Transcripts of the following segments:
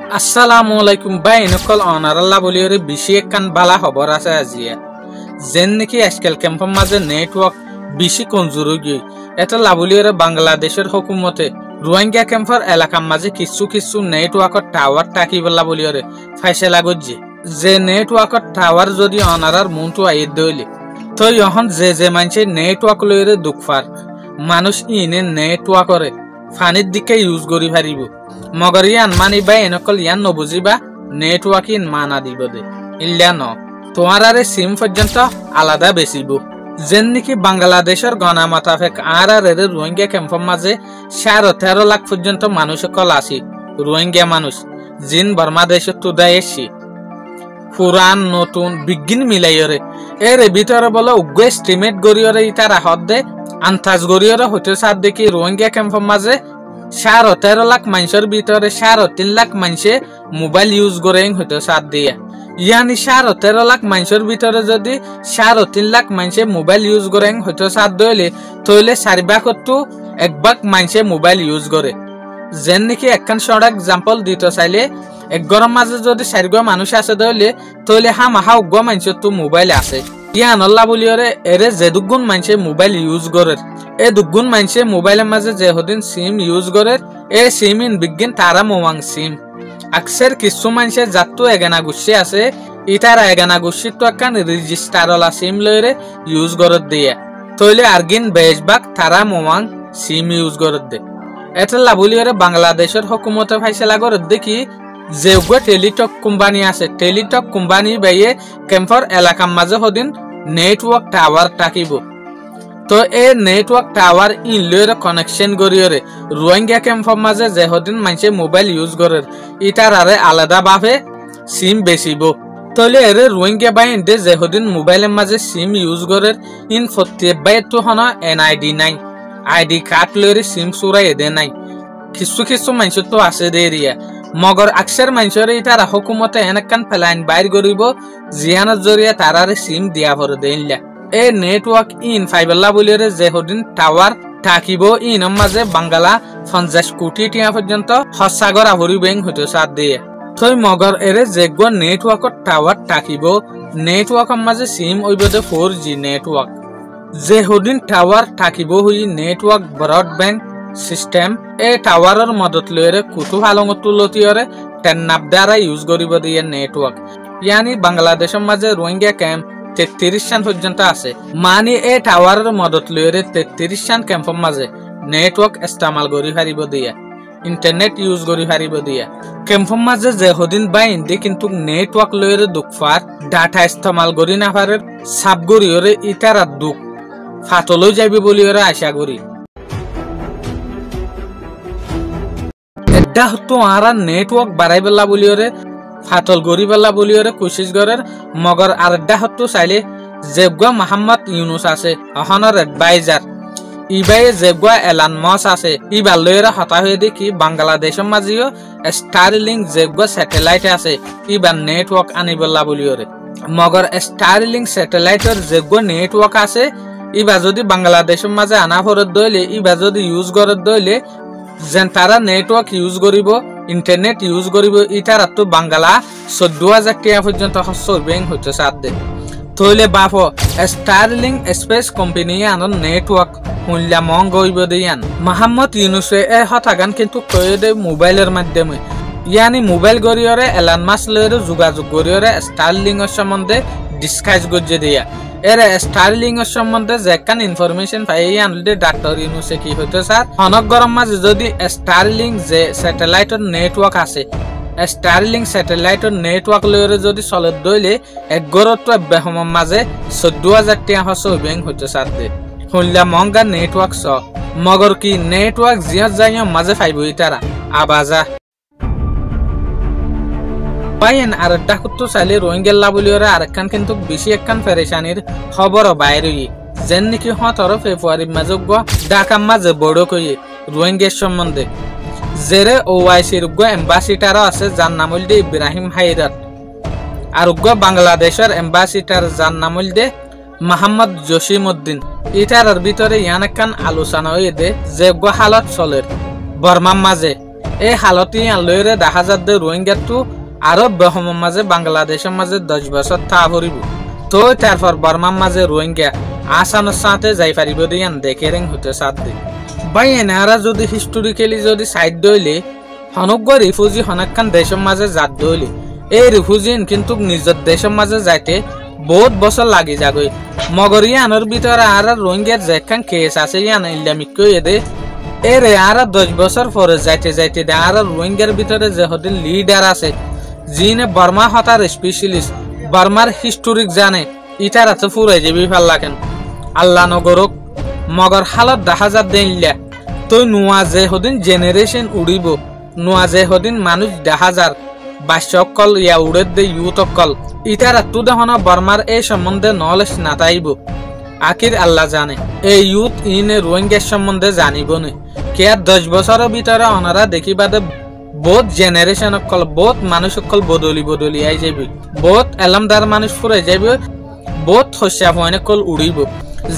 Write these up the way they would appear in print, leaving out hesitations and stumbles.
Assalamualaikum bayi nukol onaralla boliore bishi ekkan bala hobor ase ajiya jen niki ashkel kempam maje network bishi konjurugi eta laboliore Bangladesher hukumote Rohingya kempar elakam maje কিছু network tower taki balla boliore faisala gojje je network tower jodi onarar muntu aid doile to yohon je manche network loire dukfar মানুষ ইনে network করে ফানির দিকে use করি পারিব মগর ইয়ান money by এনেকল Ian নবুজিবা network in মানা দিব দে ইল্লা ন তোমারারে সিম পর্যন্ত আলাদা বেচিব যেন নাকি বাংলাদেশের গণমাতাফেক আরআরের রোহিঙ্গা ক্যাম্পের মাঝে 13.5 লাখ পর্যন্ত মানুষ কল আসি রোহিঙ্গা মানুষ জিন বাংলাদেশে তুদায় এসি পুরান নতুন বিজ্ঞান মিলাইরে এর ভিতরে বলে উগ্র এস্টিমেট গরিয়রে ইতারা হদ্দে আন্তাজ গরিয়রে হতে সাথ দেখি রোহিঙ্গা ক্যাম্পের মাঝে 13.5 লাখ মানুষের ভিতরে 3.5 লাখ মানুষে মোবাইল ইউজ করে হতে সাথ দিয়ে ইয়ানি 13.5 লাখ মানুষের ভিতরে যদি 3.5 লাখ মানুষে মোবাইল ইউজ করে হতে সাথ দইলে তইলে 4 ভাগ তো 1 ভাগ মানুষে মোবাইল ইউজ করে যেন নাকি একখান শর্ট एग्जांपल দিতে চাইলে এক গরম মাঝে যদি 4 গো মানুষ আছে দইলে তইলে হামাহা গো মানুষ তো মোবাইল আছে ইয়ান আল্লাহ বলিওরে এরে যে দুগুণ মানুষে মোবাইল ইউজ করে এ দুগুণ মানুষে মোবাইলের মাঝে যে হদিন সিম ইউজ করে এ সিম ইন বিজ্ঞান তারা মোবাং সিম আকসের কিছু মানুষে জাতটো এগানা গুছি আছে ইতারা এগানা গুছি তো একখান রেজিস্টারলা সিম লইরে ইউজ করে দিয়ে তইলে আরগিন বেশভাগ তারা মোবাং সিম ইউজ করে দে এটা লাবলিওরে বাংলাদেশের হুকুমতে ফাইসলা করে দেখি যে গো টেলিটক কোম্পানি আছে টেলিটক কোম্পানি বাইয়ে ক্যাম্পর এলাকার মাঝে হদিন নেটওয়ার্ক টাওয়ার টাকিব তো এ নেটওয়ার্ক টাওয়ার ইন লইরে কানেকশন গরিয়রে রোহিঙ্গা ক্যাম্পর মাঝে যে হদিন মানুষে মোবাইল ইউজ করে ইটার আরে আলাদা ভাবে সিম বেচিব তলে এর রোহিঙ্গা বাইন দে যে হদিন মোবাইলের মাঝে সিম ইউজ করে ইন প্রত্যেক বাই তো হন এনআইডি নাই আইডি কার্ড লইরে সিম সুরাই দে নাই কিছু মানুষ তো আছে দেরিয়া মগর আকসের মানুষের ইতারা হুকুমতে এনেকান প্ল্যান বাইর করিব জিয়ানের জরিয়া তারারে সিম দিয়া ভরে দেইলা এ নেটওয়ার্ক ইন ফাইবাল্লা বলিরে যে হদিন টাওয়ার থাকিব ইন মাঝে বাংলা 50 কোটি টিয়া পর্যন্ত হসাগর আভরি ব্যাংক হতে সাথ দিয়ে থই মগর এরে যে গো নেটওয়ার্ক টাওয়ার থাকিব নেটওয়ার্কের মাঝে সিম ওইবদে 4G নেটওয়ার্ক যে হদিন টাওয়ার থাকিব হই নেটওয়ার্ক ব্রডব্যান্ড সিস্টেম এ টাওয়ারের মদত লইরে কুতু ভালংতু লতিয়রে টেন্নাপ দ্বারা ইউজ করিব দিয়ে নেটওয়ার্ক ইয়ানি বাংলাদেশের মাঝে রোহিঙ্গা ক্যাম্প 33 শান পর্যন্ত আছে মানে এ টাওয়ারের মদত লইরে 33 শান ক্যাম্পের মাঝে নেটওয়ার্ক ইস্তেমাল করি পারিব দিয়ে ইন্টারনেট ইউজ করি পারিব দিয়ে ক্যাম্পের মাঝে যে হদিন বাইন দি কিন্তু নেটওয়ার্ক লইরে দুকফার ডাটা ইস্তেমাল করি না পারে সাব গরিয়রে ইতারা দুক ফাতলৈ যাইবে বলিয়রে আশা করি এটা তো আরা নেটওয়ার্ক বাড়াই বেলা বলিওরে ফাতল গরি বেলা বলিওরে কোশিশ করের মগর আরেকটা হতো চাইলে জেগুয়া মোহাম্মদ ইউনুস আছে অহনের এডভাইজার ইবাই জেগুয়া এলান মস আছে ইবার লইরে হতা হয়ে দেখি বাংলাদেশের মাঝেও স্টারলিংক জেগুয়া স্যাটেলাইট আছে ইবার নেটওয়ার্ক আনি বেলা বলিওরে মগর স্টারলিংক স্যাটেলাইটের জেগুয়া নেটওয়ার্ক আছে ইবা যদি বাংলাদেশের মাঝে আনা ফরত দইলে ইবা যদি ইউজ করত দইলে যেন তারা নেটওয়ার্ক ইউজ করিব ইন্টারনেট ইউজ করিব ইটারা তো বাংলা 14000 টাকা পর্যন্ত ব্যাংক হইতে সাথ দে তইলে বাপ স্টারলিংক স্পেস কোম্পানি আনন নেটওয়ার্ক মূল্য মঙ্গ হইব দিয়ান মোহাম্মদ ইউনুসে এ হতাগান কিন্তু কয়ে দে মোবাইলের মাধ্যমে ইয়ানি মোবাইল গরিয়রে এলান মাস লইরে যোগাযোগ গরিয়রে স্টারলিংকের সম্বন্ধে ডিসকাস গজে দিয়া এর স্টারলিংকের সম্বন্ধে যেকান ইনফরমেশন পাই আনলে ডাক্তার ইউনুসে কি হইতো স্যার অনেক গরম মাঝে যদি স্টারলিংক যে স্যাটেলাইটের নেটওয়ার্ক আছে স্টারলিংক স্যাটেলাইটের নেটওয়ার্ক লইরে যদি চলে দইলে এক গরত বেহম মাঝে 14000 টাকা ব্যাংক হইতো স্যার দে হইলা মঙ্গা নেটওয়ার্ক স মগর কি নেটওয়ার্ক জিয়া যাইয়া মাঝে পাইব ইতারা আবাজা পাইন আর ডাকুতো চাইলে রোহিঙ্গা লাবলিওরে আরেকখান কিন্তু বেশি একখান পেরেশানির খবর বাইরে যেন নাকি হতর ফেব্রুয়ারির মাঝে ঢাকার মাঝে বড় কই রোহিঙ্গার সম্বন্ধে জেরে ওআইসির এম্বাসিডার আছে যার নাম হল দে ইব্রাহিম হাইরাত আর বাংলাদেশের এম্বাসিডার যার নাম হল দে মোহাম্মদ জসিমউদ্দিন ইটার ভিতরে ইয়ান একখান আলোচনা হয়ে দে যে হালত চলের বর্মার মাঝে এই হালতি আনলৈরে দেখা যাচ্ছে রোহিঙ্গাটো আরো বেহমের মাঝে বাংলাদেশের মাঝে 10 বছর থা ভরিব তো তারপর বর্মার মাঝে রোহিঙ্গা আসানোর সাথে যাই পারিব দিয়ান দেখে রেং হতে সাথ দি ভাই এনারা যদি হিস্টোরিক্যালি যদি সাইড দইলে হনজ্ঞ রিফিউজি হনাক্কান দেশের মাঝে জাত দইলে এই রিফিউজিন কিন্তু নিজের দেশের মাঝে যাইতে বহুত বছর লাগি যাগই মগর ইয়ানোর ভিতরে আর রোহিঙ্গার যেখান কেস আছে ইয়ান ইসলামিক এদে এরে আর 10 বছর পরে যাইতে যাইতে দে আর রোহিঙ্গার ভিতরে যে হদিন লিডার আছে যিনি বর্মা হতার স্পেশালিস্ট বর্মার হিস্টোরিক জানে ইটার আছে ফুরাই যাবি ভাল লাগেন আল্লাহ নগরক মগর হালত দেখা যা দেইলা তুই নোয়া যে হদিন জেনারেশন উড়িব নোয়া যে হদিন মানুষ দেখা যার বাস্যকল ইয়া উড়ে দে ইউতকল ইটার তু দেখুন বর্মার এই সম্বন্ধে নলেজ না তাইব আখির আল্লাহ জানে এই ইউথ ইনে রোহিঙ্গার সম্বন্ধে জানিব নে কে 10 বছরের ভিতরে ওনারা দেখিবাদে বহুত জেনারেশন অকল বহুত মানুষ অকল বদলি আই যাবি বহুত এলামদার মানুষ ফুরাই যাবি বহুত হস্যা হয়নে কল উড়িব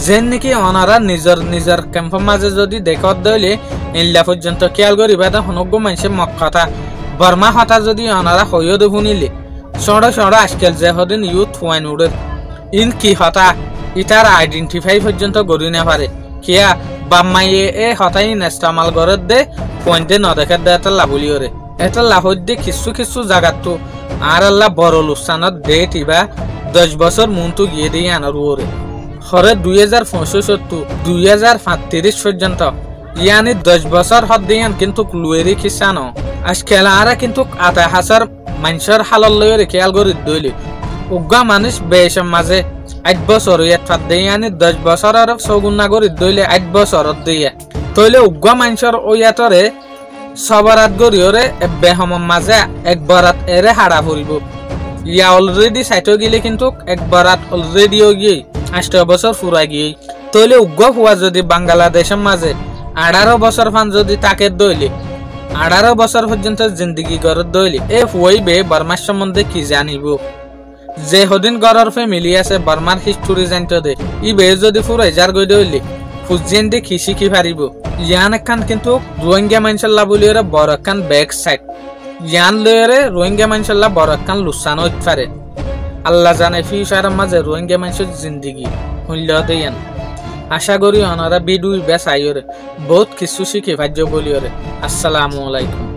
যেন নাকি ওনারা নিজের ক্যাম্পের মাঝে যদি দেখত দইলে ইল্লা পর্যন্ত খেয়াল করিবা তা হনজ্ঞ মানুষের মক কথা বর্মা হতা যদি ওনারা হইও দে শুনিলে সড়া আজকাল যে হদিন ইউথ ওয়াইন উড়ে ইন কি হতা ইটার আইডেন্টিফাই পর্যন্ত গড়ি না পারে কিয়া বাম্মাইয়ে এ হতাই নেস্টামাল গড়ত দে পয়েন্টে নদেখার দে এটা লাভলি ওরে এটা লাভত দে কিছু জায়গাত তো আর আল্লাহ বড় লুসানত দে টিবা 10 বছর মুনটু গিয়ে দিয়ে আনার ওরে হরে 2065 2035 পর্যন্ত ইয়ানি 10 বছর হদ দিয়ান কিন্তু লুয়েরি খিসানো আজকাল আরা কিন্তু 80,000 মানুষের হালল লইরে খেয়াল করে দইলে উগ্গা মানুষ বেশম মাঝে 8 বছর ইয়াত ফাদ দিয়ানি 10 বছর আর সগুনা করে দইলে 8 বছর দিয়া তইলে উগ্গা মানুষের ওয়াতরে সবরাত গরিয়রে বেহমম মাঝে একবারাত এরে হাড়া পড়িব ইয়া অলরেডি সাইটো গিলে কিন্তু একবারাত অলরেডি গিয়ে 8 বছর ফুরা গিয়ে তইলে উগ্গা হওয়া যদি বাংলাদেশের মাঝে 18 বছর ফান যদি তাকে দইলে 18 বছর পর্যন্ত জিন্দগি গড়ত দইলে এ হইবে বর্মার সম্বন্ধে কি জানিব যে হদিন গড়র ফ্যামিলি আছে বর্মার হিস্টোরি জানতে দে ইবে যদি ফুরাই যার গই দইলে ফুজিন দে খিসি কি পারিব ইয়ান একখান কিন্তু রোহিঙ্গা মানসাল্লাহ বলিরে বড় একখান ব্যাক সাইড ইয়ান লয়রে রোহিঙ্গা মানসাল্লাহ বড় একখান লুসানো হইতে পারে আল্লাহ জানে ফিউচারের মাঝে রোহিঙ্গা মানুষের জিন্দগি হইল দেয়ান আশা করি ওনারা ভিডিও বেশ আইরে বহুত কিছু শিখে ভাজ্য বলিরে আসসালামু আলাইকুম।